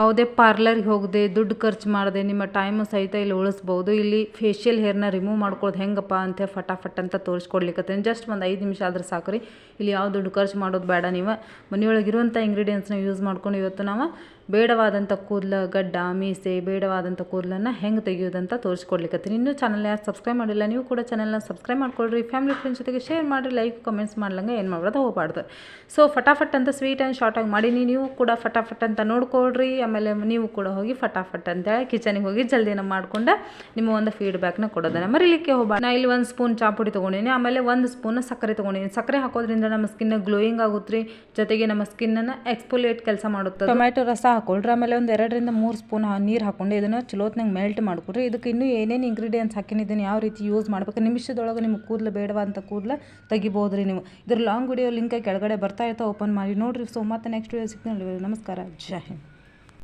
ಯಾವುದೇ ಪಾರ್ಲರ್ಗೆ ಹೋಗದೆ ದುಡ್ಡು ಖರ್ಚು ಮಾಡದೆ ನಿಮ್ಮ ಟೈಮು ಸಹಿತ ಇಲ್ಲಿ ಉಳಿಸ್ಬೋದು. ಇಲ್ಲಿ ಫೇಶಿಯಲ್ ಹೇರ್ನ ರಿಮೂವ್ ಮಾಡ್ಕೊಳ್ಳೋದು ಹೆಂಗಪ್ಪ ಅಂತ ಫಟಾಫಟ್ ಅಂತ ತೋರಿಸ್ಕೊಡ್ಲಿಕ್ಕೆ ಜಸ್ಟ್ ಒಂದು 5 ನಿಮಿಷ ಆದ್ರೆ ಸಾಕು ರೀ. ಇಲ್ಲಿ ಯಾವ ದುಡ್ಡು ಖರ್ಚು ಮಾಡೋದು ಬೇಡ. ನೀವು ಮನೆಯೊಳಗಿರುವಂಥ ಇಂಗ್ರೀಡಿಯೆಂಟ್ಸ್ನ ಯೂಸ್ ಮಾಡ್ಕೊಂಡು ಇವತ್ತು ನಾವು ಬೇಡವಾದಂಥ ಕೂದಲ, ಗಡ್ಡ, ಮೀಸೆ, ಬೇಡವಾದಂಥ ಕೂದಲನ್ನು ಹೆಂಗೆ ತೆಗೆಯೋದಂತ ತೋರಿಸ್ಕೊಡ್ಲಿಕ್ಕತ್ತೀನಿ. ಇನ್ನೂ ಚಾನಲ್ ಯಾರು ಸಬ್ಸ್ಕ್ರೈಬ್ ಮಾಡಿಲ್ಲ, ನೀವು ಕೂಡ ಚಾನಲ್ನ ಸಬ್ಸ್ಕ್ರೈಬ್ ಮಾಡ್ಕೊಳ್ರಿ. ಫ್ಯಾಮಿಲಿ ಫ್ರೆಂಡ್ಸ್ ಜೊತೆಗೆ ಶೇರ್ ಮಾಡಿರಿ, ಲೈಕ್ ಕಮೆಂಟ್ಸ್ ಮಾಡ್ಲಂಗೆ ಏನು ಮಾಡ್ಬಾರ್ದು ಹೋಗಬಾರ್ದು. ಸೊ ಫಟಾಫಟ್ ಅಂತ ಸ್ವೀಟ್ ಆ್ಯಂಡ್ ಶಾರ್ಟಾಗಿ ಮಾಡೀನಿ. ನೀವು ಕೂಡ ಫಟಾಫಟ್ ಅಂತ ನೋಡ್ಕೊಳ್ರಿ. ಆಮೇಲೆ ನೀವು ಕೂಡ ಹೋಗಿ ಫಟಾಫಟ್ ಅಂತೇಳಿ ಕಿಚನಿಗೆ ಹೋಗಿ ಜಲ್ದಿನ ಮಾಡ್ಕೊಂಡು ನಿಮ್ಮ ಒಂದು ಫೀಡ್ಬ್ಯಾಕ್ನ ಕೊಡೋದನ್ನು ಮರಿಲಿಕ್ಕೆ ಹೋಗಬಾರ್ದು. ನಾ ಇಲ್ಲಿ 1 ಸ್ಪೂನ್ ಚಾಪುಡಿ ತೊಗೊಂಡಿನಿ, ಆಮೇಲೆ 1 ಸ್ಪೂನ್ ಸಕ್ಕರೆ ತೊಗೊಂಡಿನಿ. ಸಕ್ಕರೆ ಹಾಕೋದ್ರಿಂದ ನಮ್ಮ ಸ್ಕಿನ್ ಗ್ಲೋಯಿಂಗ್ ಆಗುತ್ತೆ ರೀ, ಜೊತೆಗೆ ನಮ್ಮ ಸ್ಕಿನ್ನನ್ನು ಎಕ್ಸ್ಫೋಲಿಯೇಟ್ ಕೆಲಸ ಮಾಡುತ್ತೆ. ಟೊಮ್ಯಾಟೊ ರಸ ಹಾಕೊಳ್ರಿ, ಆಮೇಲೆ ಒಂದು 2ರಿಂದ 3 ಸ್ಪೂನ್ ನೀರು ಹಾಕೊಂಡು ಇದನ್ನು ಚಲೋತ್ನಾಗ ಮೆಲ್ಟ್ ಮಾಡ್ಕೊಡ್ರಿ. ಇದಕ್ಕೆ ಇನ್ನೂ ಏನೇನು ಇಂಗ್ರೀಡಿಯೆಂಟ್ಸ್ ಹಾಕಿನಿ, ಇದನ್ನು ಯಾವ ರೀತಿ ಯೂಸ್ ಮಾಡ್ಬೇಕು, ನಿಮಿಷದೊಳಗೆ ನಿಮ್ಮ ಕೂದಲು ಬೇಡವಾದಂಥ ಕೂದಲು ತೆಗಿಬೋದು ರೀ ನೀವು. ಇದ್ರ ಲಾಂಗ್ ವಿಡಿಯೋ ಲಿಂಕ್ ಕೆಳಗಡೆ ಬರ್ತಾ ಇರ್ತಾ ಓಪನ್ ಮಾಡಿ ನೋಡಿರಿ. ಸೊ ಮತ್ತೆ ನೆಕ್ಸ್ಟ್ ವಿಡಿಯೋ ಸಿಗ್ತೀನಿ. ನಮಸ್ಕಾರ, ಜೈ ಹಿಂದ್.